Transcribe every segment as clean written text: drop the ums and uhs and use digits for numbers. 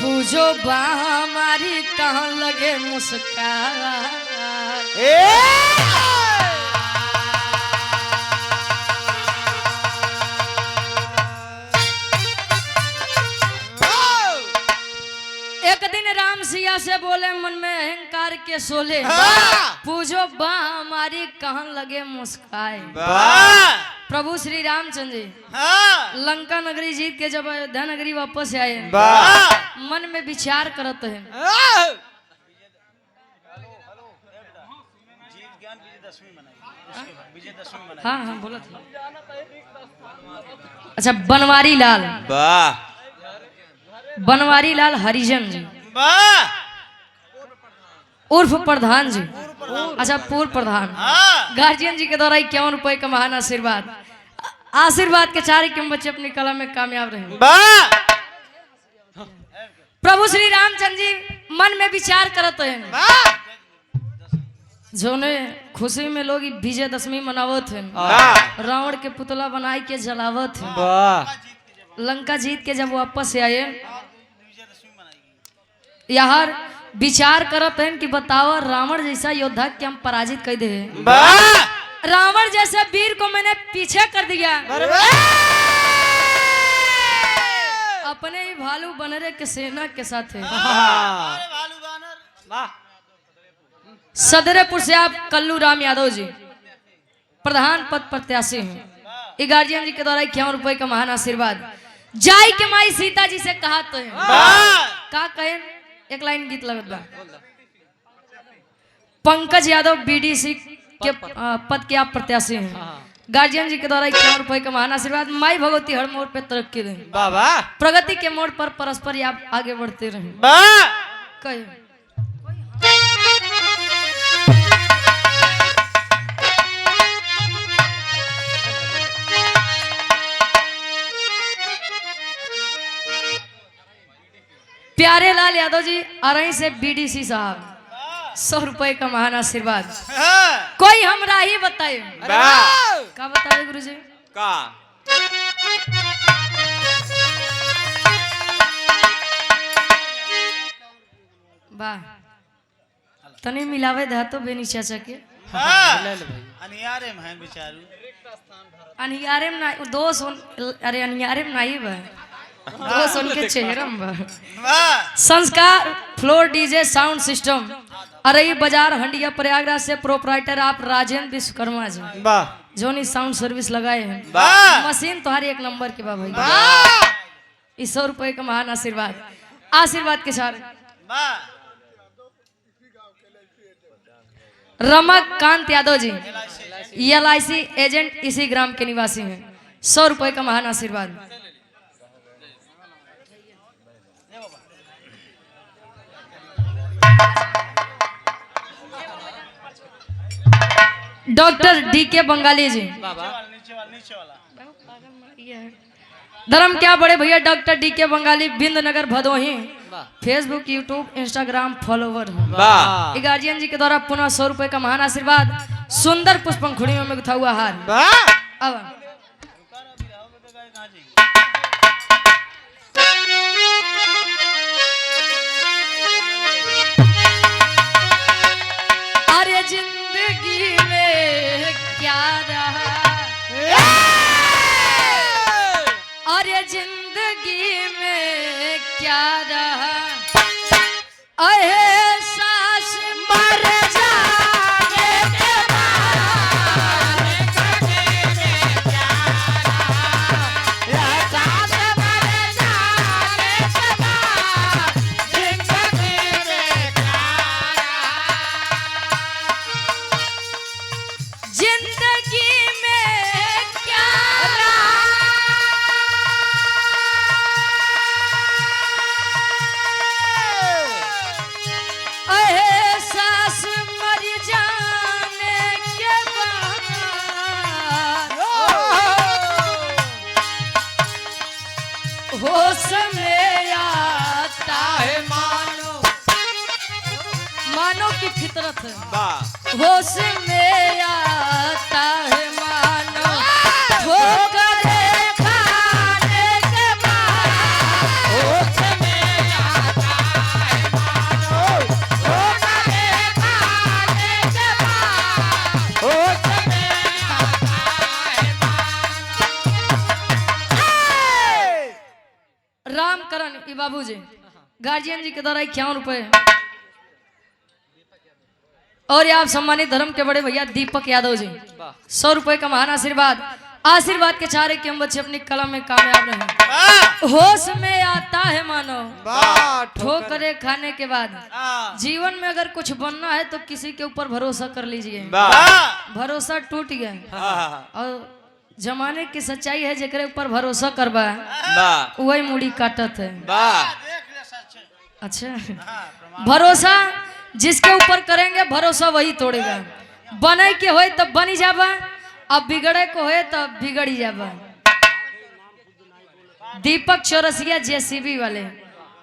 पूजो बा हमारी कहाँ लगे मुस्कान। एक दिन राम सिया से बोले मन में अहंकार के सोले, पूजो बा हमारी कहाँ लगे मुस्काए। प्रभु श्री रामचंद्र जी लंका नगरी जीत के जब अयोध्या नगरी वापस आए, मन में विचार करते हैं। हाँ हाँ बोला था। अच्छा बनवारी लाल हरिजन जी उर्फ प्रधान जी, अच्छा पूर्व प्रधान गार्जियन जी के द्वारा 51 रुपए का महान आशीर्वाद के 4 के बच्चे अपनी कला में कामयाब रहे। प्रभु श्री रामचंद्र जी मन में विचार करते हैं, जोने खुशी में लोग विजयदशमी मनावत हैं, रावण के पुतला बनाई के जलावत हैं। लंका जीत के जब वापस आए यहाँ विचार करते हैं कि बताओ रावण जैसा योद्धा के हम पराजित कर दे। रावण जैसे वीर को मैंने पीछे कर दिया, अपने ही भालू बनरे के सेना के साथ है। सदरेपुर से आप कल्लू राम यादव जी प्रधान पद प्रत्याशी हैं। गार्जियन जी के द्वारा 51 रुपए का महान आशीर्वाद। जाई के माई सीता जी से कहा तो है का कहे, एक लाइन गीत लगत बा। पंकज यादव बीडीसी के पद के आप प्रत्याशी हैं। गार्जियन जी के द्वारा 51 रुपए का महान आशीर्वाद। माई भगवती हर मोड़ पे तरक्की रहे, प्रगति के मोड़ पर परस्पर आप आगे बढ़ते रहे। कहे प्यारे लाल यादव जी अरई से बीडीसी साहब 100 रुपए का महान आशीर्वाद। कोई हम राही बताए का बताए गुरु जी का वाह तनी मिलावे दा तो बेनी चाचा के अनियारे में ना दोस्त अरे अनियारे में नहीं बा दोस्त उनके चेहरा में। संस्कार फ्लोर डीजे साउंड सिस्टम अरई बाजार हंडिया प्रयागराज से प्रोपराइटर आप राजेंद्र विश्वकर्मा जी जोनी साउंड सर्विस लगाए हैं। मशीन तुम्हारी 1 नंबर के भाई। 100 रुपए का महान आशीर्वाद के साथ रमाकांत यादव जी LIC एजेंट इसी ग्राम के निवासी हैं। 100 रुपए का महान आशीर्वाद। डॉक्टर DK बंगाली जी धर्म क्या बड़े भैया डॉक्टर DK बंगाली बिंद नगर Bhadohi Facebook YouTube Instagram follower. Guardian जी के द्वारा पुनः 100 रुपए का महान आशीर्वाद। सुंदर पुष्पंखुड़ियों में गुथा हुआ हार। अब अरे जिंदगी में क्या रहा, अरे जिंदगी में क्या रहा, एहसास मर जाने के बाद क्या रहा, एहसास मर जाने के बाद जिंदगी में क्या रहा, जिंदगी में क्या रहा, एहसास मर जाने के बाद होश में आता है। मानो की फितरत है, होश में आता है मानो ठोकरे खाने के बाद होश में आता बाबूजी गार्जियन जी के द्वारा 51 रुपए और ये आप सम्मानित धर्म के बड़े भैया दीपक यादव जी 100 रुपए का महान आशीर्वाद। आशीर्वाद के चारे कि हम बच्चे अपनी कलम में कामयाब रहे। होश में आता है मानो ठोकरे खाने के बाद। जीवन में अगर कुछ बनना है तो किसी के ऊपर भरोसा कर लीजिए। भरोसा टूट गया और जमाने की सच्चाई है जेकरे ऊपर भरोसा करबा वही मुड़ी काटत है। अच्छा भरोसा जिसके ऊपर करेंगे भरोसा वही तोड़ेगा। बने के होए तब बनी जाबा, अब बिगड़े को होए तब बिगड़ी जाबा। दीपक चौरसिया जेसीबी वाले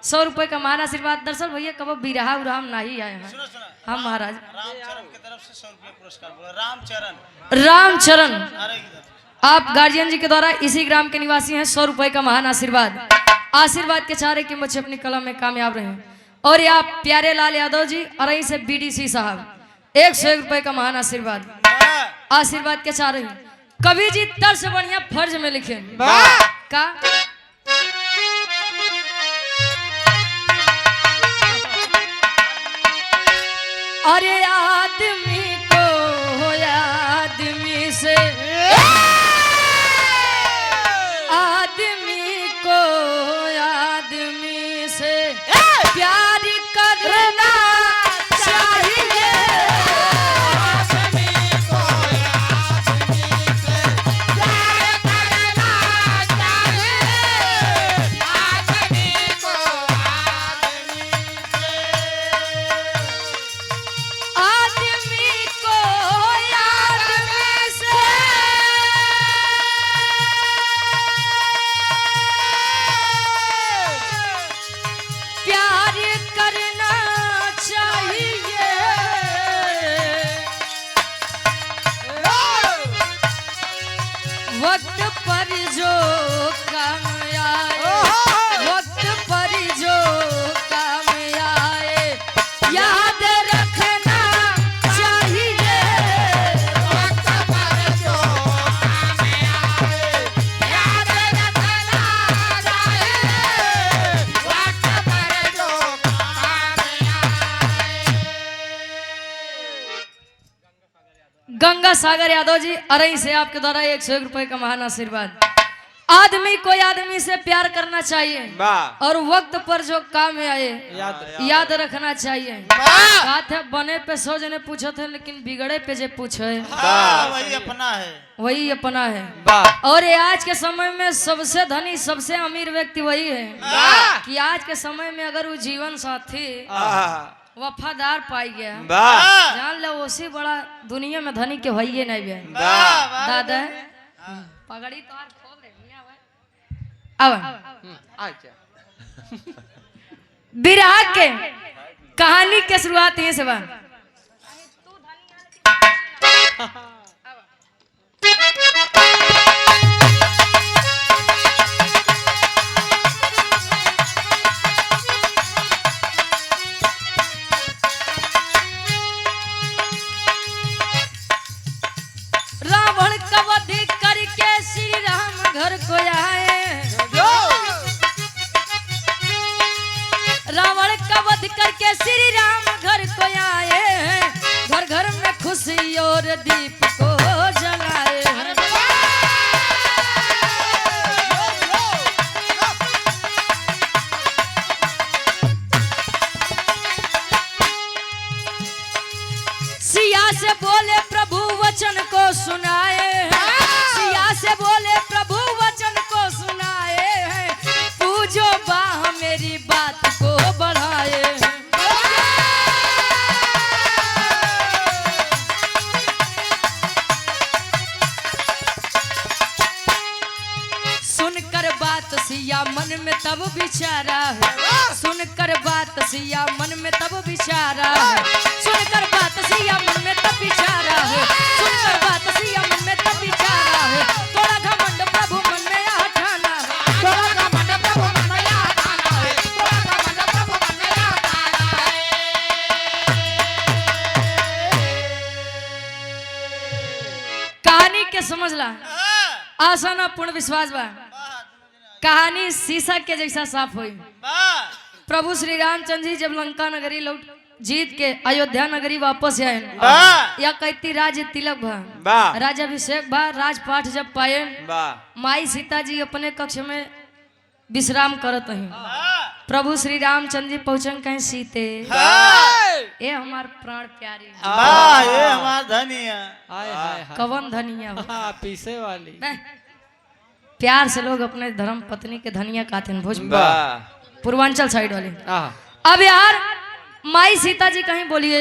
100 रुपए का महान आशीर्वाद। दरअसल भैया कब बिरहा उराम नहीं आए हैं हम महाराज। रामचरण की तरफ से 100 रुपया पुरस्कार बोला। रामचरण आप गार्जियन जी के द्वारा इसी ग्राम के निवासी हैं। 100 रुपए का महान आशीर्वाद। आशीर्वाद के चारे कि बच्चे अपनी कलम में कामयाब रहे। और ये आप प्यारे लाल यादव जी अरई से बीडीसी साहब 101 रुपए का महान आशीर्वाद। आशीर्वाद के चारे कवि जी तर से बढ़िया फर्ज में लिखे का अरे आदमी को आदमी से आदमी को आदमी से प्यार करना चाहिए। आदमी को आदमी से प्यार करना चाहिए। आदमी को आदमी को आदमी से प्यार करना चाहिए। वक्त पर जो काम आए, वक्त पर जो काम आए याद रखना चाहिए। वक्त पर जो काम आए याद रखना चाहिए। वक्त पर जो काम आए। गंगा सागर यादव जी अरई से आपके द्वारा 101 रुपए का महान आशीर्वाद। आदमी को आदमी से प्यार करना चाहिए और वक्त पर जो काम में आए याद रखना चाहिए। बात है बने पे 100 जने पूछे थे लेकिन बिगड़े पे जे पूछे वही अपना है, वही अपना है। और ये आज के समय में सबसे धनी सबसे अमीर व्यक्ति वही है कि आज के समय में अगर वो जीवन साथी वफादार पाई गया जान लो उसी बड़ा दुनिया में धनी के भैया नहीं भी दादा पगड़ी तो खोल दे अब बिरहा के कहानी के शुरुआत यहीं से बा। रावण का वध करके श्री राम घर को आए। रावण का वध करके श्री राम घर को आए। घर घर में खुशी और दीप को जलाए। सिया से बोले प्रभु वचन को सुनाए। सिया से बोले प्रभु वचन को सुनाए। पूजो बाह मेरी बात को बढ़ाए। सुनकर बात सिया मन में तब विचारा है। सुनकर बात सिया मन में तब विचारा है। सुनकर बात सिया मन में तब विचारा है। सुनकर बात सिया मन में तब विचारा है। थोड़ा घमंड प्रभु मन में यह ठाना है। थोड़ा घमंड प्रभु मन में यह ठाना है। थोड़ा घमंड प्रभु मन में यह ठाना है। कहानी के समझला आसान और पूर्ण विश्वास बा। कहानी शीशा के जैसा साफ हुई प्रभु श्री रामचंद्र जी जब लंका नगरी लौट जीत के अयोध्या नगरी वापस आए वाह या कहती राज तिलक भा वाह राजाभिषेक भा राजपाठ जब पाए वाह माई सीता जी अपने कक्ष में विश्राम करत हैं प्रभु श्री रामचंद्र जी पहुंचन कहीं सीते ए हमार प्राण प्यारी वाह ये हमार धनिया हाय हाय हाय कवन धनिया हो हाँ, पीसे वाली नहीं, प्यार से लोग अपने धर्म पत्नी के धनिया कहते हैं भोजपुर वाह पूर्वांचल साइड वाले आह, अब यार माई सीता जी कहीं बोलिए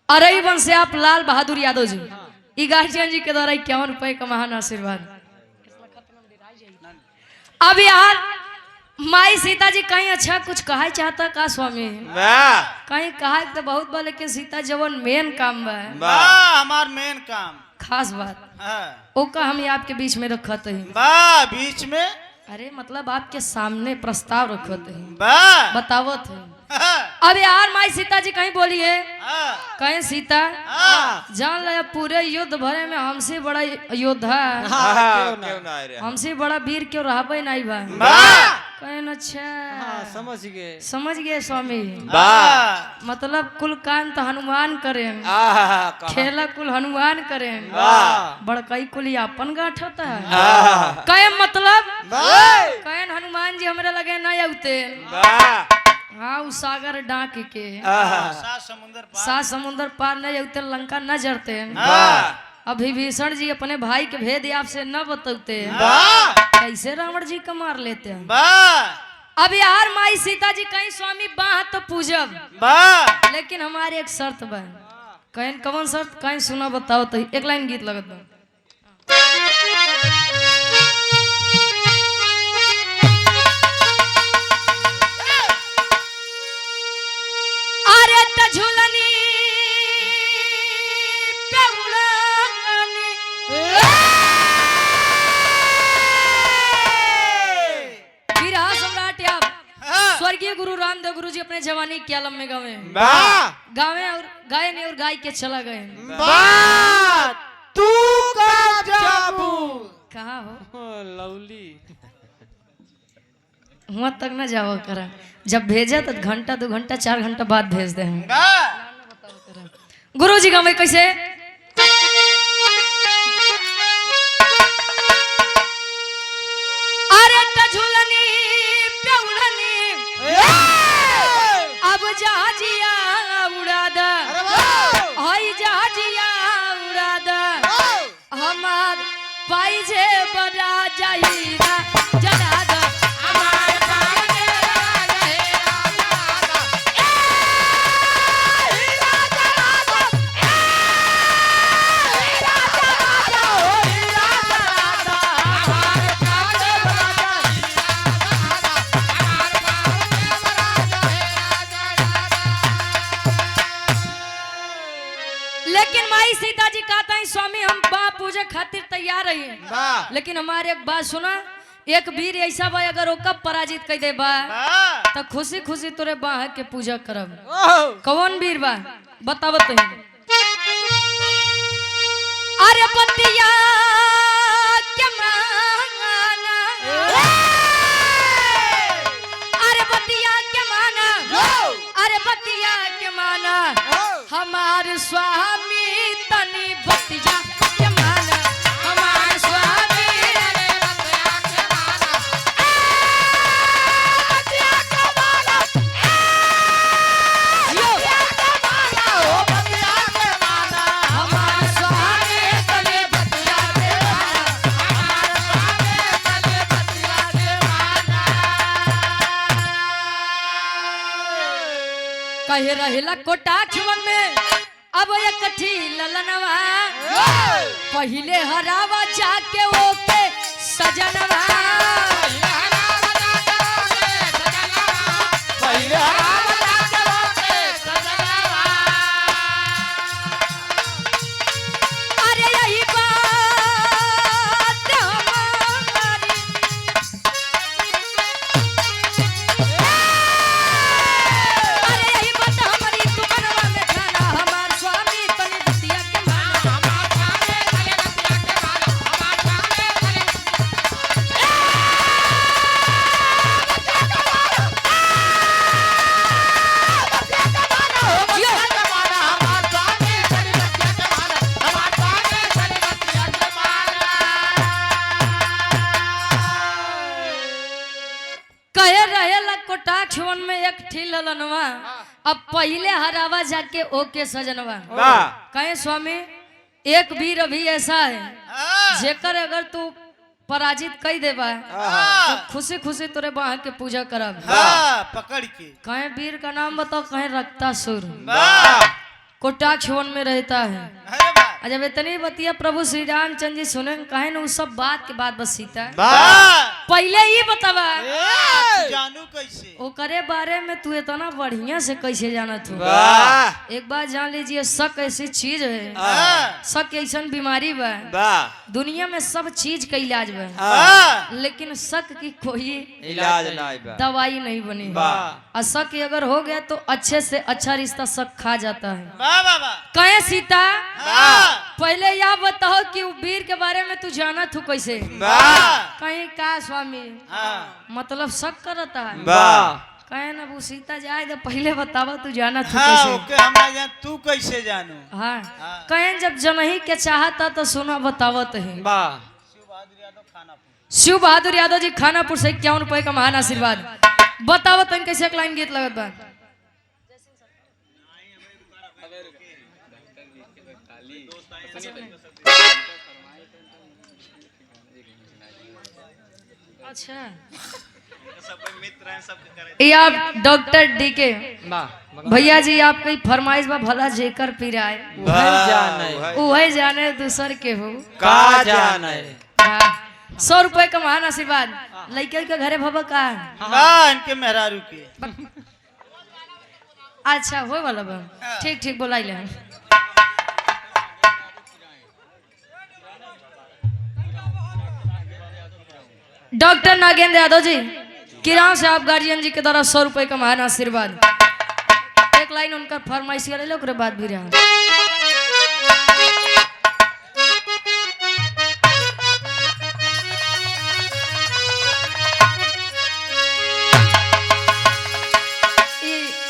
अरई वंश से आप लाल बहादुर यादव जी ई गार्जियन जी के द्वारा 51 रुपए का महान आशीर्वाद। अब यार माई सीता जी कहीं अच्छा कुछ कहा चाहता का स्वामी वाह कहीं कहा तो बहुत बा लेकिन सीता जवन मेन काम बा वाह हमार मेन काम खास बात हाँ। ओका हम ये आपके बीच में रखते हैं वाह बीच में अरे मतलब आपके सामने प्रस्ताव रखते हैं वाह बतावत है हाँ, अब यार माई सीता जी कहीं बोलिए हाँ, कहीं सीता हाँ। जान लिया पूरे युद्ध भरे में हमसे बड़ा योद्धा हाँ, क्यों ना रे हमसे बड़ा वीर क्यों रहबे नहीं बा वाह कहीं अच्छा हाँ, समझ गए स्वामी वाह मतलब कुल कान तो हनुमान करें आह, कहाँ? खेला कुल हनुमान करें वाह बड़कई कुल अपन गाठ होता है आह, कहे मतलब वाह कहे हनुमान जी हमारे लगे ना आते वाह हाँ उस सागर डाक के आह, सात समुंदर पार सात समुद्र पार नहीं उतर लंका न जरते वाह अभी भीषण जी अपने भाई के भेद आपसे न बतौते वाह कैसे रावण जी को मार लेते हैं वाह अब यार माई सीता जी कहीं स्वामी बाह तो पूजब वाह लेकिन हमारे एक शर्त बा कहीं कौन शर्त कहीं सुना बताओ तो एक लाइन गीत लगत बा अरे त झूलनी पे उड़ानी विरहा सम्राट आप स्वर्गीय गुरु रामदेव गुरु जी अपने जवानी के आलम में गावे वाह गावे और गाय ने और गाय के चला गए वाह तू कब जाबू कहाँ हो लवली वहां तक न जाओ करा जब भेजा तो घंटा 2 घंटा 4 घंटा बाद भेज दे हम वाह गुरु जी गावे कैसे अरे त झूलनी पे उड़नी अब जहाजिया उड़ा दा हई जहाजिया उड़ा दा हमार पाई जे बड़ा जाईरा जला दा हमार पाई जे बड़ा जाईरा जला दा हीरा जला दा हीरा जला दा हीरा जला दा हमार पाई जे बड़ा जाईरा लेकिन माई सीता जी कहता है स्वामी हम बा पूजा खातिर तैयार रही वाह लेकिन हमारे एक बात सुना एक वीर ऐसा बा अगर ओका पराजित कर दे बा वाह तो खुशी खुशी तोरे बाह के पूजा करब ओह कौन वीर बा बतावत है अरे बतिया के माना अरे बतिया के माना अरे बतिया के माना हमार स्वामी तनी बतिया के माना हमार स्वामी बतिया के माना बतिया के माना बतिया के माना ओ बतिया के माना हमार स्वामी तनी बतिया के माना हमार स्वामी तनी बतिया के माना कहे रहेला कोटाक्ष मन में अब एक कठी ललनवा पहिले हरावा जाके ओके सजनवा पहिले हरावा जाके ओके सजनवा अरे यही बात हमारी अरे यही बात हमारी दुकानवा में खाना हमार स्वामी तनी बतिया के माना हमार स्वामी तनी बतिया के माना हमार स्वामी तनी ललनवा अब पहले हरावा जाके ओके सजनवा वाह कहे स्वामी एक वीर अभी ऐसा है जेकर अगर तू पराजित कई देबा तो खुशी खुशी तोरे बाह के पूजा करब पकड़ के कहे वीर का नाम बताओ कहे रक्ता सुर वाह कोटाक्ष वन में रहता है अरे वाह जब इतनी बतिया प्रभु श्री रामचंद्र जी सुने कहे न उस सब बात के बाद बस सीता वाह पहले ही बतावा जानू कैसे वो करे बारे में तू इतना बढ़िया से कैसे जानत हो वाह एक बात जान लीजिए शक ऐसी चीज है शक ऐसा बीमारी बा वाह दुनिया में सब चीज का इलाज बा लेकिन शक की कोई इलाज नहीं बा दवाई नहीं बनी वाह और शक अगर हो गया तो अच्छे से अच्छा रिश्ता शक खा जाता है वाह वाह वाह कहे सीता वाह पहले यह बताओ कि वो वीर के बारे में तू जाना तू कैसे वाह कहीं का स्वामी हाँ मतलब शक करता है वाह कहे ना वो सीता जाए तो पहले बतावा तू जाना तू हाँ कैसे ओके हमरा जान तू कैसे जानू हाँ कहे जब जनही के चाहता तो सुना बतावत है वाह शिव बहादुर यादव जी खानापुर से 51 रुपए का महान आशीर्वाद बतावत है कैसे एक लाइन गीत लगत बा अच्छा ये आप डॉक्टर डी के वाह भैया जी आपकी फरमाइश बा भला जेकर पिराए वही जाने दूसर के हो का जाने 100 रुपए का महान आशीर्वाद लड़के के घरे भवा का हाँ इनके मेहरारू के अच्छा हो वाला बा ठीक ठीक बोलाई ले डॉक्टर नागेंद्र यादव जी किराम से आप गार्जियन जी के द्वारा 100 रुपए का महान आशीर्वाद एक लाइन उनका फरमाइश करे लो बाद भी रहा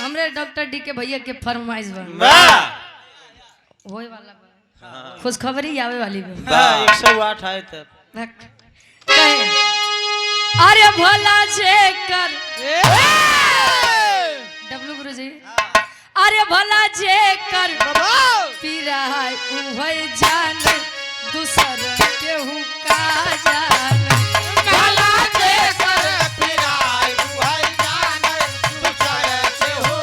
हमरे डॉक्टर डी के भैया के फरमाइश बा होए वाला बा खुशखबरी आवे वाली बा 108 आए तब कहे अरे भला जे कर डब्लू गुरु जी अरे भला जे कर पिराय उभय जान दूसर केहू का जान भला जे कर पिराय उभय जान दूसर केहू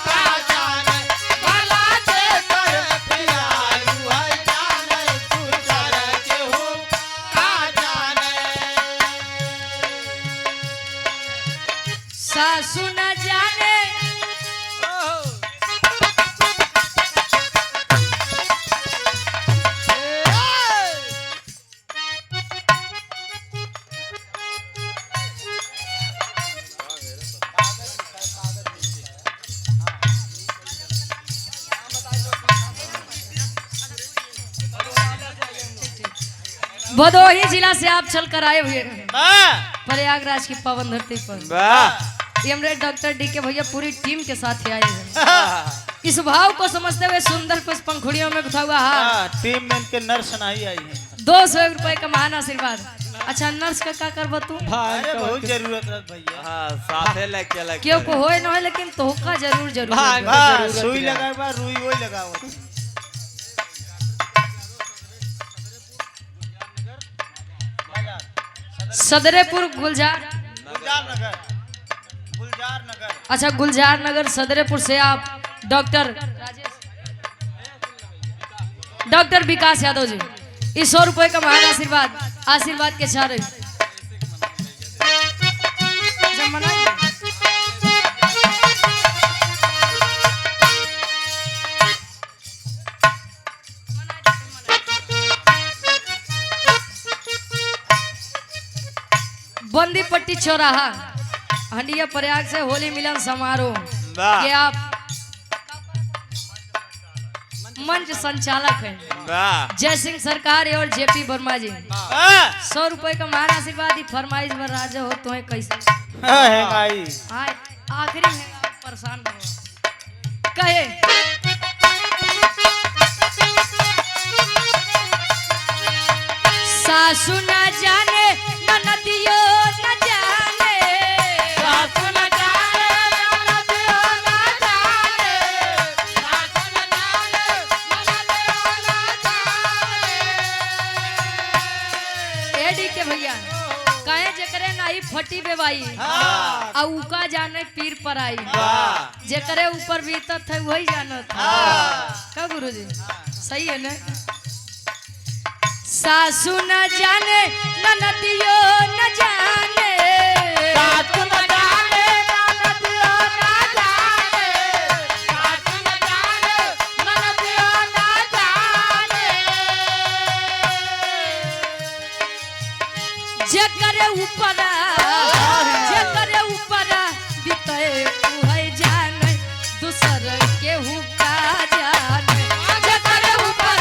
का जान भला जे कर पिराय उभय जान दूसर केहू का जान सासु न जाने भदोही जिला से आप चलकर आए हुए हैं प्रयागराज की पावन धरती पर वाह ये हमारे डॉक्टर डी के भैया पूरी टीम के साथ ही आए हैं इस भाव को समझते हुए सुंदर कुछ पंखुड़ियों में गुथा हुआ हाथ टीम में इनके नर्स नहीं आई है 200 रुपए का महान आशीर्वाद अच्छा नर्स का क्या करबो तू अरे बहुत जरूरत है भैया हां साथे लेके लगे क्यों को होए न होए लेकिन तोहका जरूर जरूर हाँ सुई लगाए बा रुई वही लगाओ सदरेपुर गुलजार गुलजार नगर अच्छा गुलजार नगर सदरेपुर से आप डॉक्टर विकास यादव जी इस 100 रुपए का महान आशीर्वाद के सारे बंदीपट्टी चौराहा हंडिया प्रयाग से होली मिलन समारोह के आप मंच संचालक हैं जय सिंह सरकार और जेपी वर्मा जी 100 रुपए का महान आशीर्वाद ही फरमाइश पर राजा हो तो है कैसे आखिरी में परेशान कहे सासु न जाने ननदियो न जाने सासु न जाने ननदियो छठी बेबाई हाँ आ उका जाने पीर पर आई वाह जेकरे ऊपर बीतत है वही जानत है हाँ का गुरुजी सही है ना सासू न जाने ननदियो न जाने सासु न जाने ननदियो न जाने सासु न जाने ननदियो न जाने जेकरे ऊपर बीते उहे जाने दूसर केहू का जाने जेकरे ऊपर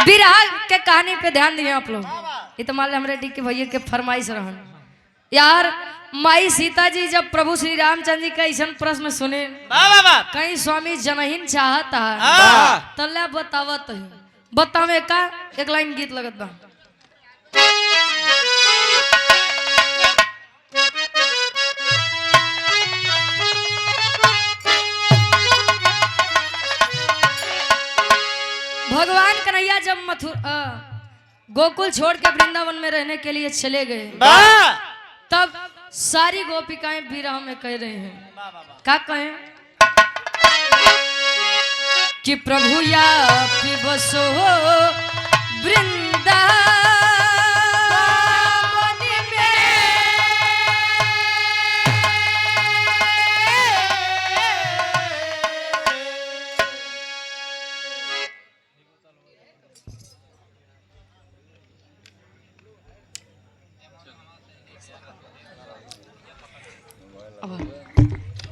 बिरहा के कहानी पे ध्यान दिए आप लोग ये तो मान लो हमारे डी के भैया के फरमाइश रहन यार माई सीता जी जब प्रभु श्री रामचंद्र जी का ऐसा प्रश्न सुने कहीं स्वामी जनहीन चाहता हाँ। तल्ला बतावत है बतावे का एक लाइन गीत लगत बा भगवान कन्हैया जब गोकुल छोड़ के वृंदावन में रहने के लिए चले गए तब सारी गोपिकाएं विरह में कह रहे हैं क्या कहें कि प्रभु या बसो वृंदावन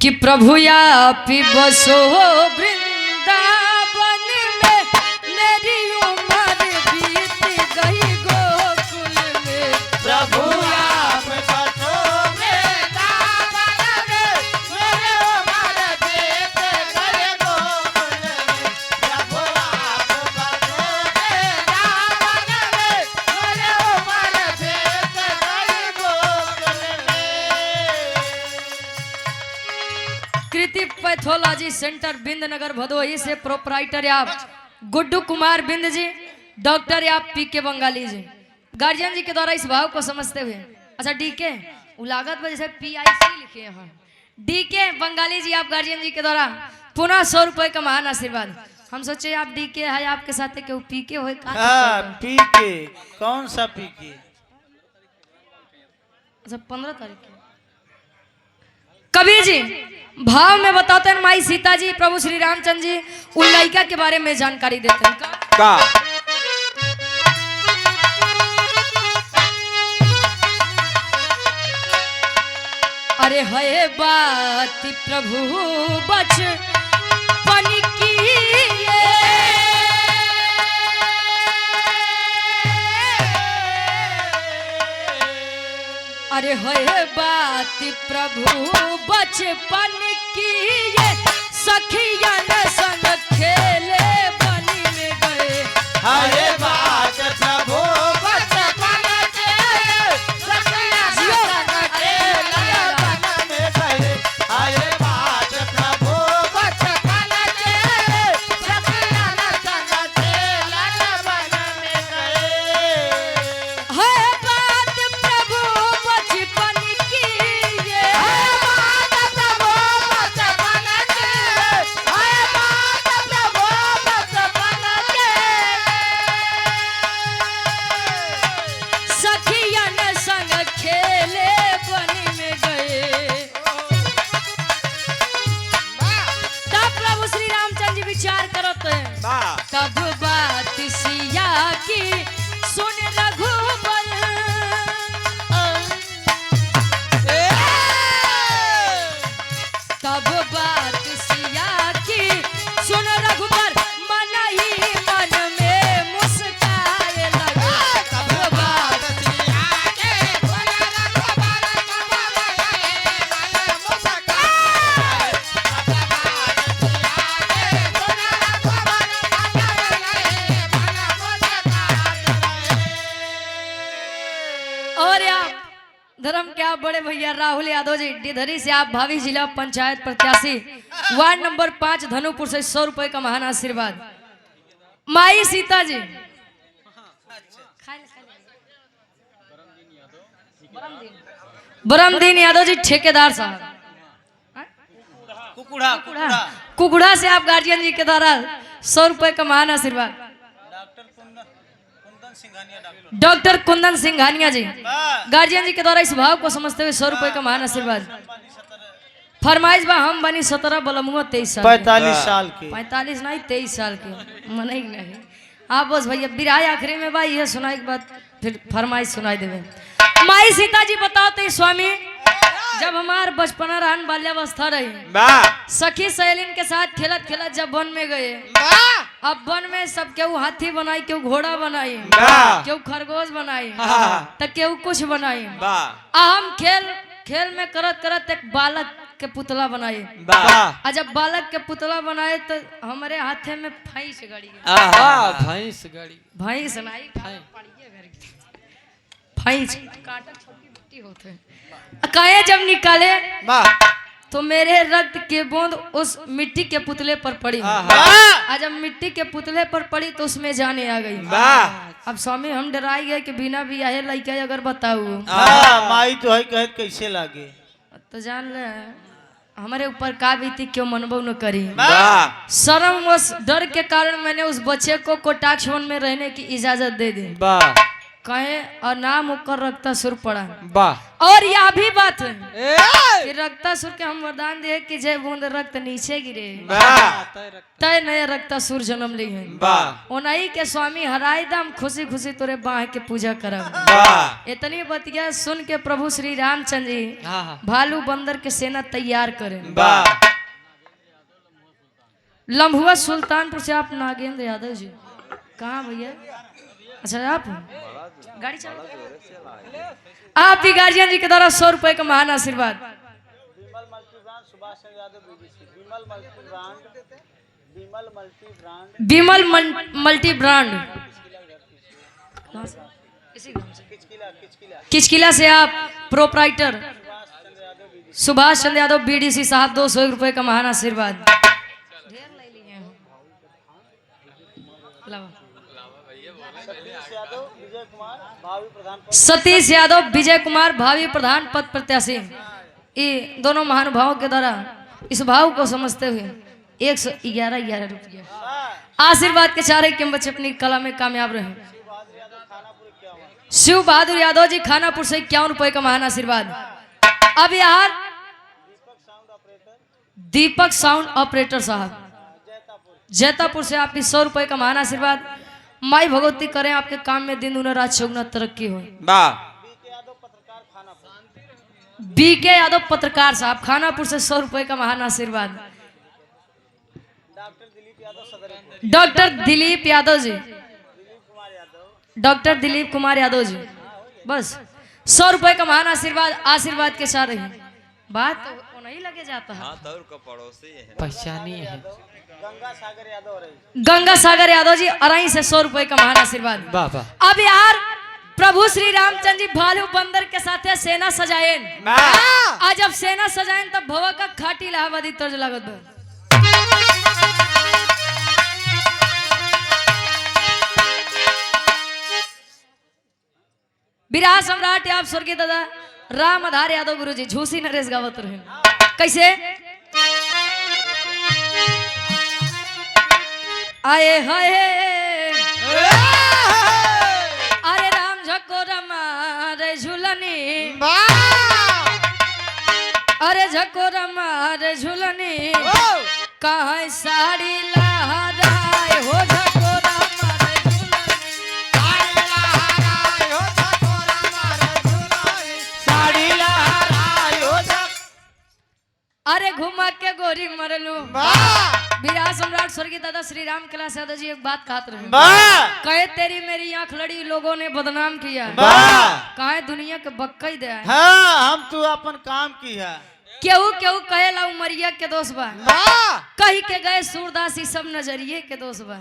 कि प्रभु या बसो वृंदावन में मेरी उम्र बीत गई गोकुल में प्रभु आप बसो वृंदावन में मेरे उम्र बीत गई गोकुल में प्रभु आप बसो वृंदावन में मेरे उम्र बीत गई गोकुल में कृति पैथोलॉजी सेंटर बिंद नगर भदोही से प्रोपराइटर आप गुड्डू कुमार बिंद जी डॉक्टर आप पी के बंगाली जी गार्जियन जी के द्वारा इस भाव को समझते हुए अच्छा डी के लागत वजह से PIC लिखे हैं डी के बंगाली जी आप गार्जियन जी के द्वारा पुनः 100 रुपए का महान आशीर्वाद हम सोचे आप डी के है आपके साथ केहू पी के हो पी के कौन सा पी के अच्छा 15 तारीख के कबीर जी भाव में बताते हैं माई सीता जी प्रभु श्री रामचंद्र जी उन लड़का के बारे में जानकारी देते हैं का अरे है बात प्रभु बचपन की अरे है बात प्रभु बचपन की ये सखियन संग खेले बनी में गए हरे बात प्रभु बचपन के सखिया संग खेले बन में गए हरे बात प्रभु बचपन के सखिया संग खेले बन में गए है बात प्रभु बचपन की ये बात प्रभु बचपन के बात प्रभु बचपन के सखियन संग खेले बनी में गए तब प्रभु श्री रामचंद्र जी विचार करते हैं तब बात सिया की सुन रघुबर तब बात सिया की सुन रघुबर मन ही मन में मुस्काए लगा तब बात बड़े भैया राहुल यादव जी डिधरी से आप भावी जिला पंचायत प्रत्याशी वार्ड नंबर 5 धनुपुर से 100 रुपए का महान आशीर्वाद। माई सीता जी बरमदीन यादव जी ठेकेदार साहब कुकुड़ा कुकुड़ा कुकुड़ा से आप गार्जियन जी के द्वारा 100 रुपए का महान आशीर्वाद। डॉक्टर कुंदन सिंघानिया जी गार्जियन जी के द्वारा इस भाव को समझते हुए 100 रुपए का महान आशीर्वाद। फरमाइश बा हम बनी 17 बलमुआ 23 साल 45 साल के 45 नहीं 23 साल के मन ही नहीं। आप बस भैया बिराय आखिरी में भाई ये सुनाई के बाद फिर फरमाइश सुनाई देवे। माई सीता जी बताओ तो स्वामी जब हमार बचपना रहन बाल्यावस्था रही सखी सहेलिन के साथ खेलत खेलत जब वन में गए अब वन में सब केहू हाथी बनाई केहू घोड़ा बनाई केहू खरगोश बनाई तो केहू कुछ बनाई। हम खेल में करत करत एक बालक के पुतला बनाए और जब बालक के पुतला बनाए तो हमारे हाथे में भैंस गाड़ी भैंस नहीं भैंस काटा छोटी बट्टी होते कहे जब निकाले तो मेरे रक्त के बूंद उस मिट्टी के पुतले पर पड़ी आज जब मिट्टी के पुतले पर पड़ी तो उसमें जाने आ गई। अब स्वामी हम डराई गए कि बिना भी आए लड़का अगर बताऊ माई तो है कहे कैसे लागे तो जान ले हमारे ऊपर का बीती क्यों मनबो न करी। शर्म व डर के कारण मैंने उस बच्चे को कोटाक्ष वन में रहने की इजाजत दे दी कहे और नाम होकर रक्तासुर पड़ा। और यह भी बात है कि रक्तासुर के हम वरदान दे कि जय बूंद रक्त नीचे गिरे तय नया रक्तासुर जन्म ली है उन्हीं के स्वामी हराई दम खुशी खुशी तोरे बाह के पूजा करब। इतनी बतिया सुन के प्रभु श्री रामचंद्र जी भालू बंदर के सेना तैयार करे। लम्हुआ सुल्तानपुर से आप नागेंद्र यादव जी कहाँ भैया अच्छा आप गाड़ी चला आप भी गार्जियन जी के द्वारा 100 रुपए का महान आशीर्वाद। विमल मल्टी ब्रांड किचकिला से आप प्रोप्राइटर सुभाष चंद्र यादव बीडीसी साहब 201 रुपए का महान आशीर्वाद। सतीश यादव विजय कुमार भावी प्रधान पद प्रत्याशी ये दोनों महानुभावों के द्वारा इस भाव को समझते हुए 111 रुपया आशीर्वाद के चारे के बच्चे अपनी कला में कामयाब रहे। शिव बहादुर यादव जी खानापुर से 51 रुपए का महान आशीर्वाद। अब यार दीपक साउंड ऑपरेटर साहब जैतापुर से आपकी 100 रुपए का महान आशीर्वाद। माई भगवती करें आपके काम में दिन दुना रात चौगुना तरक्की हो। बीके यादव पत्रकार साहब खानापुर से 100 रुपए का महान आशीर्वाद। डॉक्टर दिलीप यादव जी डॉक्टर दिलीप कुमार यादव जी बस 100 रुपए का महान आशीर्वाद। आशीर्वाद के साथ रही बात तो नहीं लगे जाता है पहचानी है। गंगा सागर यादव जी अराई से 100 रुपए का महान आशीर्वाद। अब यार प्रभु श्री रामचंद्र जी भालू बंदर के साथ सेना सजाएन आज जब सेना सजाएन तब भवा का खाटी इलाहाबादी तर्ज लागत बिरहा सम्राट आप स्वर्गीय दादा राम आधार यादव गुरु जी झूसी नरेश गावत रहे कैसे आए हाय अरे राम झको रे झूलनी अरे झको रे झूलनी कहाँ साड़ी लहराए हो झको अरे घुमा के गोरी मरलू। बिरहा सम्राट स्वर्गीय दादा श्री राम कैलाश यादव जी एक बात कहते रहे कहे तेरी मेरी आंख लड़ी लोगों ने बदनाम किया कहे दुनिया के बक्कई दे हम तू अपन काम की है केहू केहू कहे ला उमरिया के दोस्त बा कही के गए सूरदासी सब नजरिए के दोस्त बा।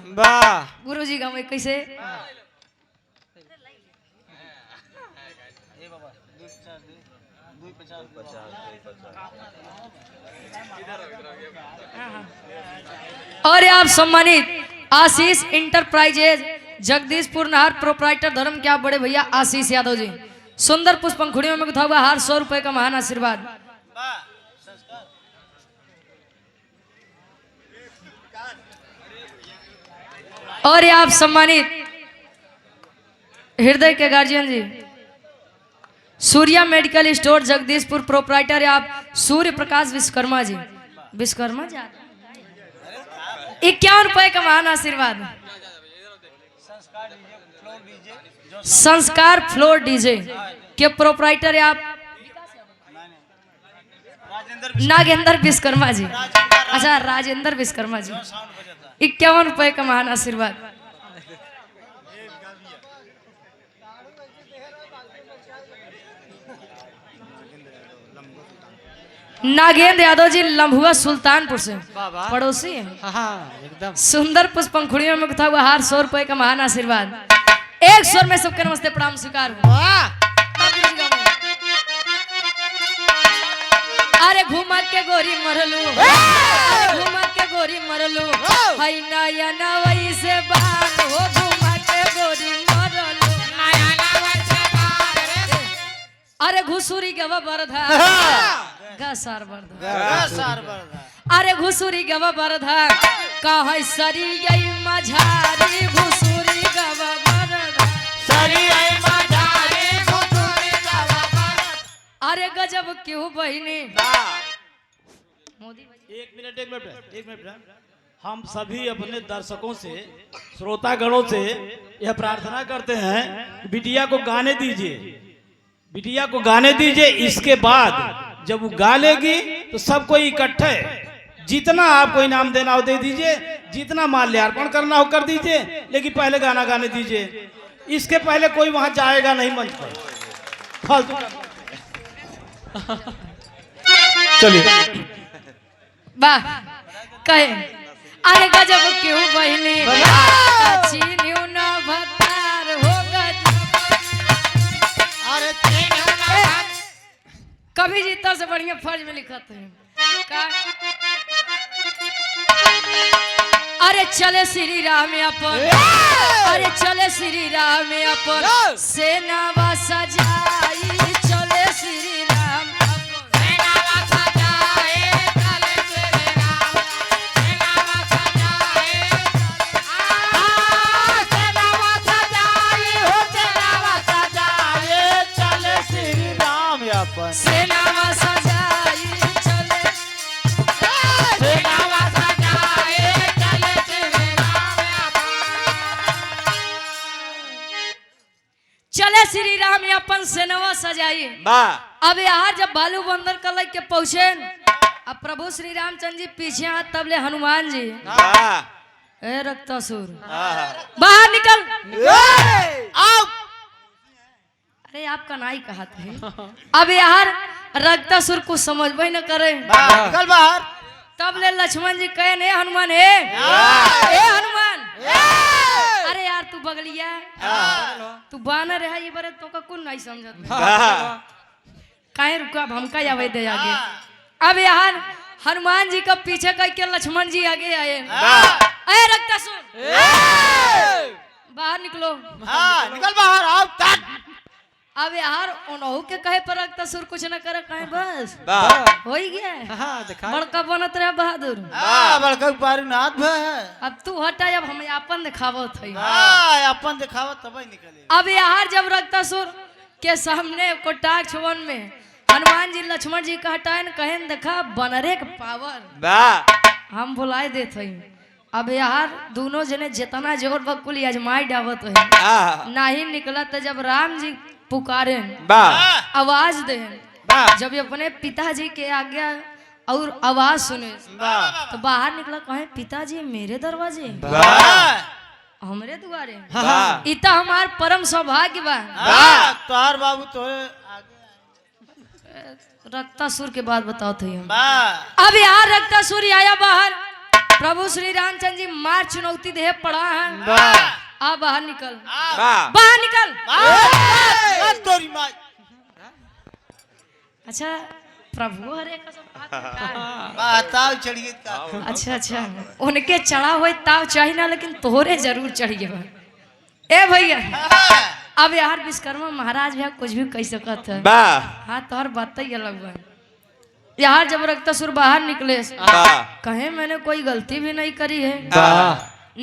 गुरु जी गाँव कैसे और आप सम्मानित आशीष इंटरप्राइजेज जगदीशपुर नहर प्रोप्राइटर धर्म के आप बड़े भैया आशीष यादव जी सुंदर पुष्प पंखुड़ियों में गुथा हुआ हार 100 रुपए का महान आशीर्वाद। और ये आप सम्मानित हृदय के गार्जियन जी Surya medical store Jagdishpur proprietor आप सूर्य प्रकाश विश्वकर्मा जी 51 रुपए का महान आशीर्वाद। संस्कार फ्लोर डीजे के प्रोप्राइटर आप नागेंद्र विश्वकर्मा जी। अच्छा राजेंद्र विश्वकर्मा जी 51 रुपए का महान आशीर्वाद। नागेंद्र यादव जी लम्हुआ सुल्तानपुर से पड़ोसी है। एकदम सुंदर पुष्प पंखुड़ियों में गुथा हुआ हार 100 रुपए का महान आशीर्वाद। एक स्वर में सबके नमस्ते प्रणाम स्वीकार हो। अरे घूमत के गोरी मरलू घूमत के गोरी मरलू हई नया नवई से बात हो घूमत के गोरी मरलू अरे घुसुरी गवा बरधा गसार बरधा अरे घुसुरी गवा बरधा कहाँ सरी गई मझारी घुसुरी गवा बरधा सरी आई मझारी घुसुरी गवा बरधा। अरे गजब क्यों बहिनी मोदी एक मिनट हम सभी अपने दर्शकों से श्रोतागणों से यह प्रार्थना करते हैं बिटिया को गाने दीजिए बिटिया को गाने दीजिए। इसके बाद जब वो गा लेगी तो सबको इकट्ठे जितना आपको इनाम देना हो दे दीजिए जितना माल्यार्पण करना हो कर दीजिए लेकिन पहले गाना गाने दीजिए। इसके पहले कोई वहां जाएगा नहीं मंच पर फालतू। चलिए वाह कहे अरे गजब क्यों बहिनी चीन्यू ना भतार हो अरे कभी जीता से बढ़िया फर्ज में लिखा थे अरे चले श्री राम अपन अरे चले श्री राम अपन सेनावा सजाई चले श्री राम सेनावा सजाए चले श्री राम सेनावा सजाए सेनावा सजाए हो सेनावा सजाए चले श्री राम यापन सेनावा सजाई चले सेनावा सजाए चले श्री राम चले श्री राम अपन सेनावा सजाई। अब यहाँ जब बालू बंदर कल के पहुंचे अब प्रभु श्री रामचंद्र जी पीछे हाथ तबले हनुमान जी ए रक्तासुर बाहर निकल आओ। अरे आपका नाई कहा थे अब यार रक्तासुर को समझ भी न करे निकल बाहर। तब ले लक्ष्मण जी कहे ने हनुमान ए हनुमान अरे यार तू बगलिया तू बानर है ये बरे तो का कुन नहीं समझत काहे रुका भमका जावे दे आगे। अब यार हनुमान जी का पीछे कह के लक्ष्मण जी आगे आए अरे रक्तासुर बाहर निकलो निकल बाहर आओ अब यार उनहु के कहे पर रक्तासुर कुछ न करे कहे बस हो ही गया बड़का बनत रहे बहादुर बड़का पारी नाथ है। अब तू हटा अब हम अपन दिखावो थे अपन दिखावा तब निकले। अब यार जब रक्तासुर के सामने कोटाक छुवन में हनुमान जी लक्ष्मण जी का हटाए न कहे देखा बनरे के पावर हम बुलाए देते हैं। अब यार दोनों जने जितना जोर बकुल आजमाई डावत है नहीं निकला तो जब राम जी पुकारे आवाज दे जब अपने पिताजी के आज्ञा और आवाज सुने तो बाहर निकला कहे पिताजी मेरे दरवाजे हमरे दुआरे इतना हमार परम सौभाग्य बा तोहार बाबू तोरे रक्तासुर के बाद बताओ थे हम। अब यहाँ रक्तासुर आया बाहर प्रभु श्री रामचंद्र जी मार चुनौती दे पड़ा है आ बाहर निकल बाहर निकल तोरी माई अच्छा प्रभु हरे कसम ताव चढ़िए का अच्छा अच्छा उनके चढ़ा हुए ताव चाहिए ना लेकिन तोहरे जरूर चढ़िए ए भैया अब यार विश्वकर्मा महाराज भैया कुछ भी कह सकत है हाँ तोहर बात ही अलग बा यार जब रक्तासुर बाहर निकले कहे मैंने कोई गलती भी नहीं करी है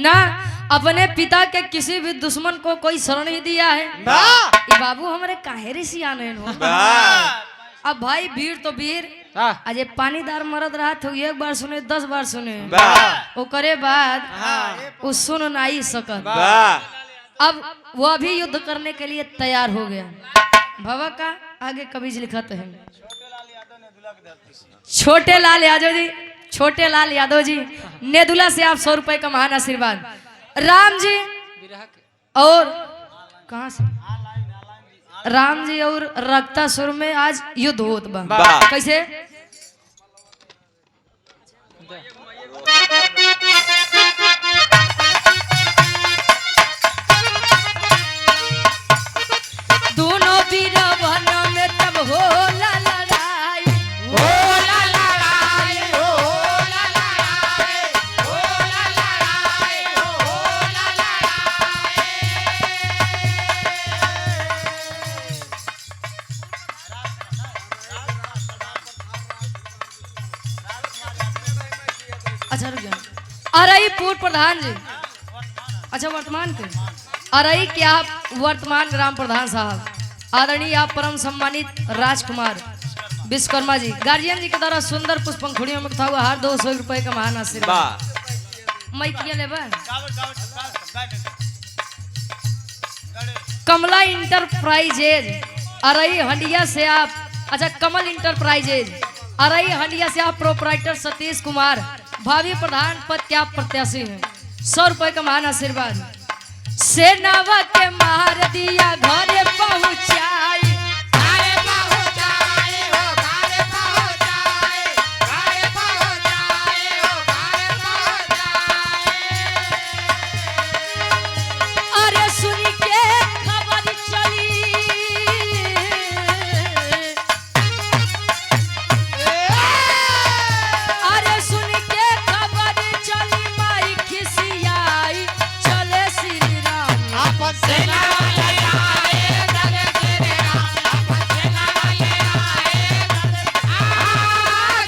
ना अपने पिता के किसी भी दुश्मन को कोई शरण ही दिया है ये बाबू हमारे काहे रे सियाने हो अब भाई वीर तो वीर अजय पानीदार मरद रहा तो एक बार सुने 10 बार सुने ओकरे बाद वो सुन नहीं सकत अब वो अभी युद्ध करने के लिए तैयार हो गया भवा का आगे कभी लिखत है छोटे लाल यादव जी छोटे लाल यादव जी नेदुला से आप 100 रुपए का महान आशीर्वाद राम जी और कहाँ से राम जी और रक्तासुर में आज युद्ध होत बा कैसे दोनों वीरवन में तब होला लड़ाई होला लड़ाई होला लड़ाई होला लड़ाई होला लड़ाई अच्छा रुक जाओ अरई पूर्व प्रधान जी अच्छा वर्तमान के अरई के आप वर्तमान ग्राम प्रधान साहब आदरणीय आप परम सम्मानित राजकुमार विश्वकर्मा जी गार्जियन जी के द्वारा सुंदर पुष्पंखुड़ियों में था हुआ हार 200 रुपए का महान आशीर्वाद मैं किया ले कमला इंटरप्राइजेज अरई हंडिया से आप अच्छा कमल इंटरप्राइजेज अरई हंडिया से आप प्रोपराइटर सतीश कुमार भावी प्रधान पद के आप प्रत्याशी हैं 100 रुपए का महान आशीर्वाद सेनावा के मार दिया घरे पहुंचाई घरे पहुंचाए हो घरे पहुंचाए घरे पहुंचाए हो घरे पहुंचाए अरे सुन के खबर चली अरे सुन के खबर चली माई खिसियाई चले श्री राम अपन सेना वाले आए चले श्री राम अपन सेना वाले आए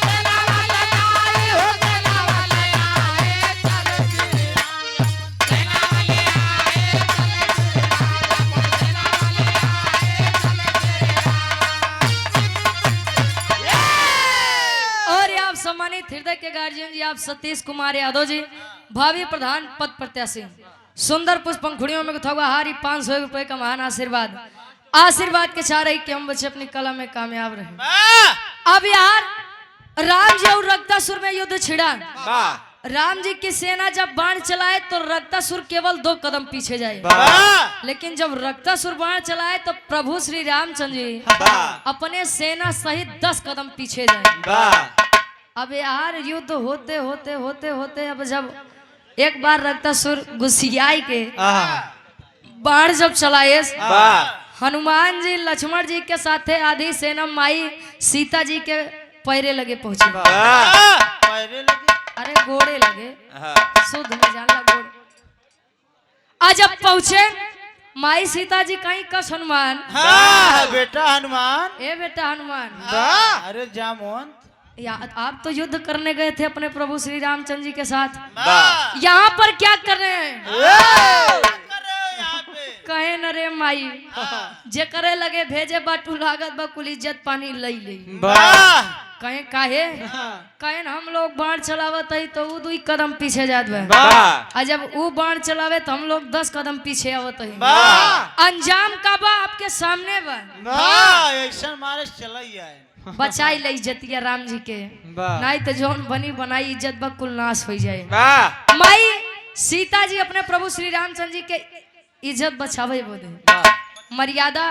सेना वाले आए हो सेना वाले आए चले श्री राम सेना वाले आए चले श्री राम अपन सेना वाले आए चले श्री राम और आप सम्मानित हृदय के गार्जियन जी आप सतीश कुमार यादव जी भावी प्रधान पद प्रत्याशी सुंदर पुष्पंखुड़ियों में था हुआ हारी 500 रुपए का महान आशीर्वाद आशीर्वाद के चाह रही कि हम बच्चे अपनी कला में कामयाब रहे अब यार राम जी और रक्तासुर में युद्ध छिड़ा राम जी की सेना जब बाण चलाए तो रक्तासुर केवल 2 कदम पीछे जाए लेकिन जब रक्तासुर बाण चलाए तो प्रभु श्री रामचंद्र जी अपने सेना सहित 10 कदम पीछे जाए अब यार युद्ध होते होते होते होते अब जब एक बार रक्तासुर गुस्सियाई के बाण जब चलाए हनुमान जी लक्ष्मण जी के साथे आधी सेना माई सीता जी के पैरे लगे पहुंचे पैरे लगे अरे घोड़े लगे शुद्ध में जानला घोड़े आज जब पहुंचे माई सीता जी कहीं कस हनुमान बेटा हनुमान ए बेटा हनुमान अरे जामोन आप तो युद्ध करने गए थे अपने प्रभु श्री रामचंद्र जी के साथ यहाँ पर क्या कर रहे हैं कहे न रे माई जे करे लगे भेजे बाटू लागत बा कुल इज्जत पानी लई ले कहे काहे कहे हम लोग बाण चलावत है तो वो 2 कदम पीछे जात बा और जब वो बाण चलावे तो हम लोग 10 कदम पीछे आवत है अंजाम का बा आपके सामने बा ऐसा मारे चलैया है बचाई ले इज्जतिया राम जी के नहीं तो जौन बनी बनाई इज्जत बा कुल नाश हो जाए माई सीता जी अपने प्रभु श्री रामचंद्र जी के इज्जत बचावे बदे मर्यादा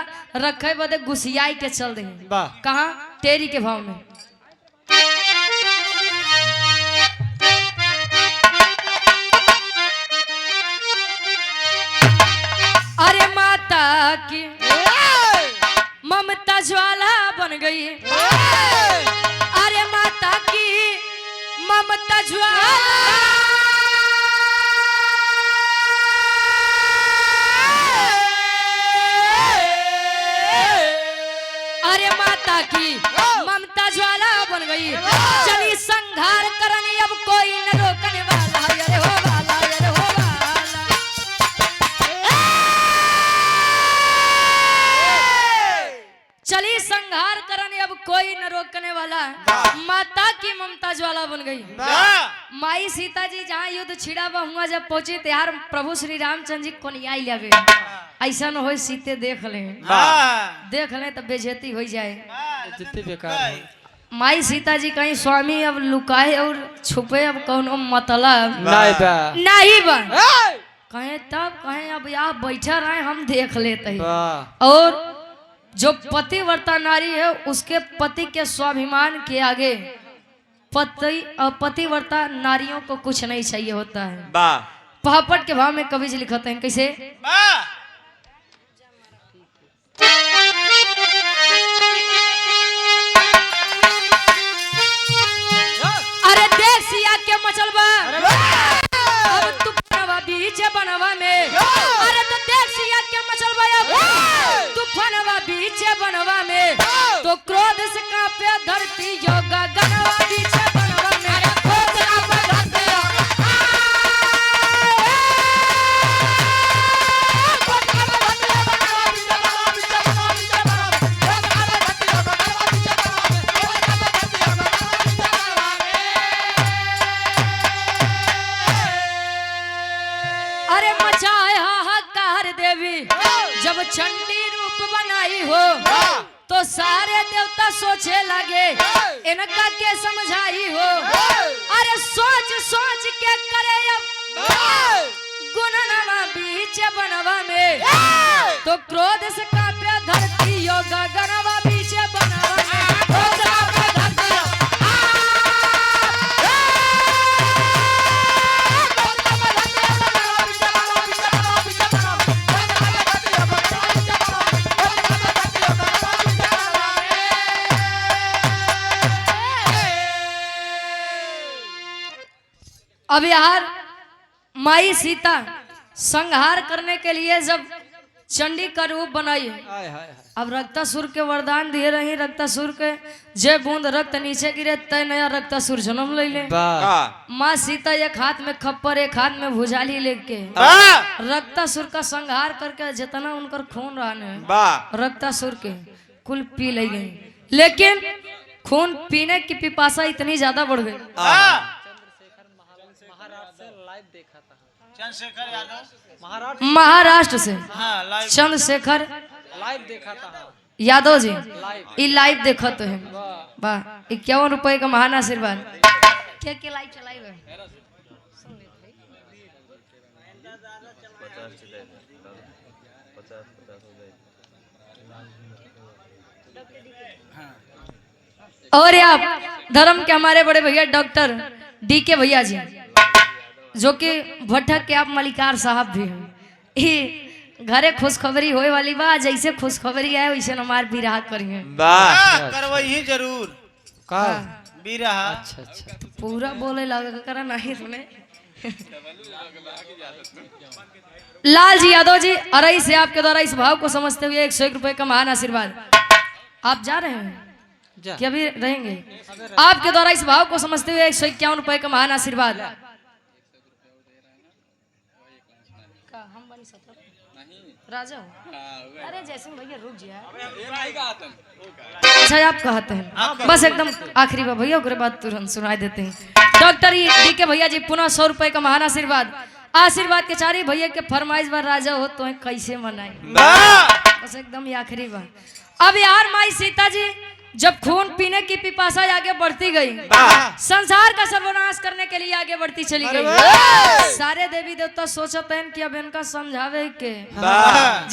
रखे बदे गुसियाई के चल रही कहाँ तेरी के भाव में की ममता ज्वाला बन गई ममता ज्वाला अरे माता की ममता ज्वाला बन गई चली संहार करनी अब कोई न रोकने वाला अरे हो वाला अरे हो वाला चली संहार करने अब कोई न रोकने वाला माता की ममता ज्वाला बन गई माई सीता जी जहाँ युद्ध छिड़ा हुआ जब पहुंचे त्यार प्रभु श्री रामचंद्र जी कोनियाई लगे ऐसा न हो सीते देख ले तब बेइज्जती हो जाए जितने बेकार माई सीता जी कहीं स्वामी अब लुकाए और छुपे अब कौनो मतलब नहीं बा नहीं बन कहे तब कहे अब यहाँ बैठा रहे हम देख लेते हैं वाह और जो पतिव्रता नारी है उसके पति के स्वाभिमान के आगे पतिव्रता नारियों को कुछ नहीं चाहिए होता है पहापट के भाव में कवि जी लिखते हैं कैसे अरे देख सिया के मचलबा अब तू बनवा बीच बनवा में अरे तो देख सिया के मचलबा अब तू बनवा बीच बनवा में तो क्रोध से कांपे धरती योगा गनवा बीच बनवा में अरे क्रोध से कांपे धरती अरे मचाए हाहाकार देवी जब चंडी रूप बनाई हो तो सारे देवता सोचे लगे इनका के समझाई हो अरे सोच सोच के करे अब गुणनवा बीच बनवा में तो क्रोध से कांपे धरती योगा गनवा बीच बनवा में क्रोध से कांपे धरती अब यार माई सीता संहार करने के लिए जब चंडी का रूप बनाई अब रक्तासुर के वरदान दिए रही रक्तासुर के जे बूंद रक्त नीचे गिरे तय नया रक्तासुर जन्म ले ले माँ सीता एक हाथ में खप्पर एक हाथ में भुजाली लेके रक्तासुर का संहार करके जितना उनकर खून रहा रक्तासुर के कुल पी ले गई लेकिन खून पीने की पिपासा इतनी ज्यादा बढ़ गई चंद्रशेखर यादव महाराष्ट्र से हाँ लाइव चंद्रशेखर लाइव देखा था यादव जी ये लाइव देखो तो है वाह 51 रुपए का महान आशीर्वाद क्या लाइव चलाई है और आप धर्म के हमारे बड़े भैया डॉक्टर डी के भैया जी जो कि भट्ठक के आप मलिकार साहब भी हैं घरे खुशखबरी होए वाली बा जैसे खुशखबरी है वैसे हमार बिरहा करिए करवही जरूर का बिरहा अच्छा अच्छा तो पूरा बोले लगा करा नहीं सुने लाल जी यादव जी अरई से आपके द्वारा इस भाव को समझते हुए 101 रुपए का महान आशीर्वाद आप जा रहे हैं कि अभी रहेंगे आपके द्वारा इस भाव को समझते हुए 151 रुपए का महान आशीर्वाद राजा अरे जैसे भैया रुक जाए अच्छा आप कहते हैं बस एकदम आखिरी बार भैया के बाद तुरंत सुनाई देते हैं डॉक्टर डी के भैया जी पुनः 100 रुपए का महान आशीर्वाद आशीर्वाद के चारी भैया के फरमाइश बार राजा हो तो कैसे मनाई बस एकदम आखिरी बार अब यार माई सीता जी जब खून पीने की पिपासा आगे बढ़ती गई संसार का सर्वनाश करने के लिए आगे बढ़ती चली गई सारे देवी देवता सोचते हैं कि अब इनका समझावे के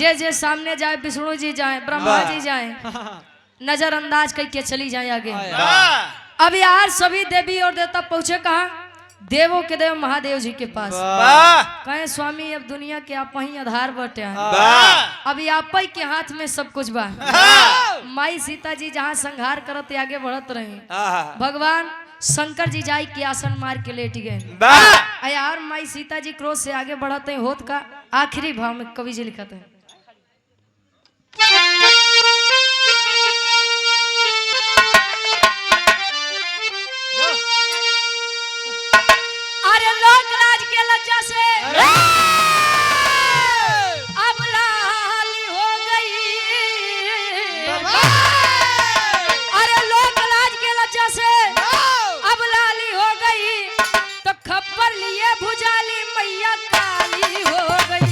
जे जे सामने जाए विष्णु जी जाए ब्रह्मा जी जाए नजरअंदाज करके चली जाए आगे अब यार सभी देवी और देवता पहुंचे कहा देवों के देव महादेव जी के पास कहे स्वामी अब दुनिया के आप ही आधार बटे अभी आप ही के हाथ में सब कुछ बा माई सीता जी जहाँ संहार करत आगे बढ़त रहे भगवान शंकर जी जाई के आसन मार के लेट गए। वाह यार माई सीता जी क्रोध से आगे बढ़ते हैं होत का आखिरी भाव में कवि जी लिखते हैं। अरे लोक राज के लज्जा से अब लाली हो गई। अरे लोक राज के लज्जा से अब लाली हो गई तो खप्पर लिए भुजाली मैया काली हो गई।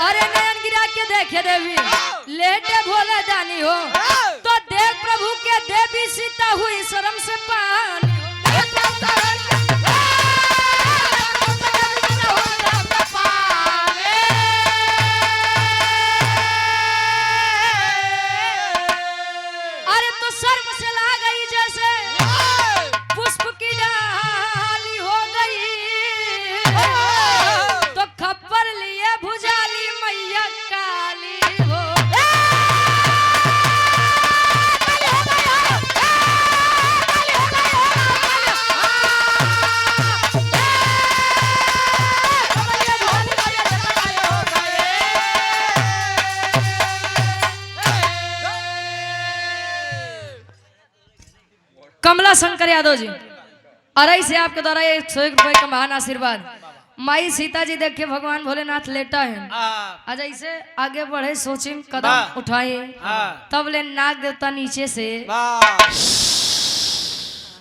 अरे नयन गिरा के देखे देवी लेटे भोले दानी हो तो देव प्रभु के देवी सीता हुई शर्म से पानी अरे तो शर्म से ला गई जैसे पुष्प की डाली हो गई तो खप्पर लिए भुजाली मैया काली हो। कमला शंकर यादव जी अरई से आपके द्वारा 101 रुपए का महान आशीर्वाद। माई सीता जी देखे भगवान भोलेनाथ लेटा है आज ऐसे आगे बढ़े सोचे कदम उठाए तब ले नाग देवता नीचे से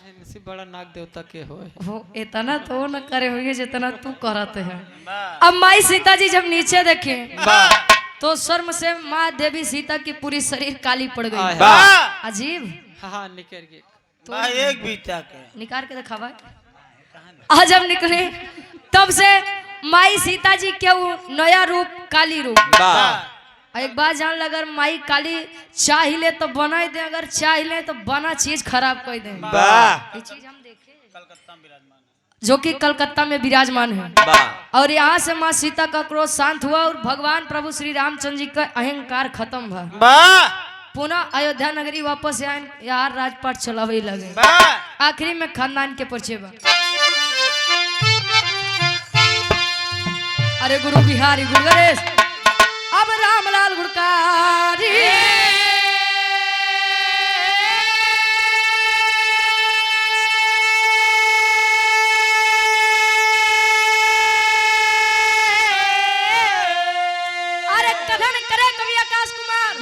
इनसे बड़ा नाग देवता के हो इतना तो न करे होंगे जितना तू करते हैं। अब माई सीता जी जब नीचे देखे तो शर्म से माँ देवी सीता की पूरी शरीर काली पड़ गई। अजीब हाँ निकल गए तो एक बीता के निकाल के दिखावा। आज जब निकले तब से माई सीता जी के वो नया रूप काली रूप। एक बात जान ल अगर माई काली चाहिले तो बनाई दे अगर चाहिले तो बना चीज खराब कर दे। ये चीज हम देखे कलकत्ता में विराजमान जो कि कलकत्ता में विराजमान है। और यहाँ से माँ सीता का क्रोध शांत हुआ और भगवान प्रभु श्री रामचंद्र जी का अहंकार खत्म हुआ। पुनः अयोध्या नगरी वापस आए यार राजपाट चलावे लगे। आखिरी में खानदान के परिचय बा। अरे गुरु बिहारी गुरु गणेश अब रामलाल गुड़कारी अरे कथन करे कवि आकाश कुमार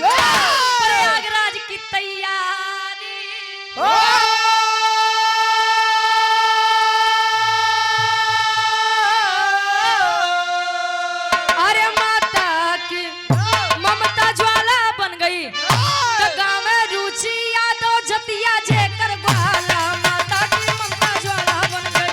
प्रयागराज की तैयारी। अरे माता की ममता ज्वाला बन गई तो गाँव में रुचि यादव जतिया जेकर ग्वाला माता की ममता ज्वाला बन गई।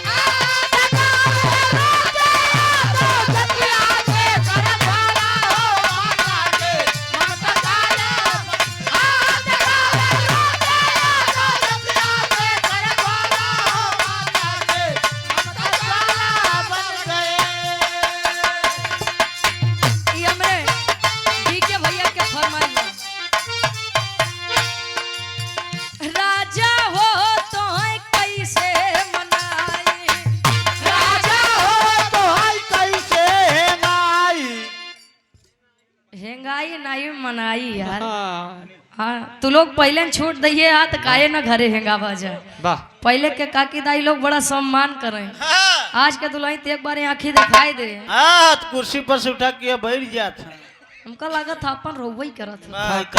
ये हमरे डीके भैया के फरमाइश बा। राजा हो तो कैसे मनाई राजा हो तो कैसे हेंगाई नहीं मनाई यार। हाँ तू लोग पहले न छूट दिए हाथ काहे ना घरे हेंगावा जाए। वाह पहले के काकी दाई लोग बड़ा सम्मान करें। आज के दुल्हन तो एक बार आंखी दिखाई दे कुर्सी पर से उठा के बैठ जाता हमका लगा था अपन रोवई करत।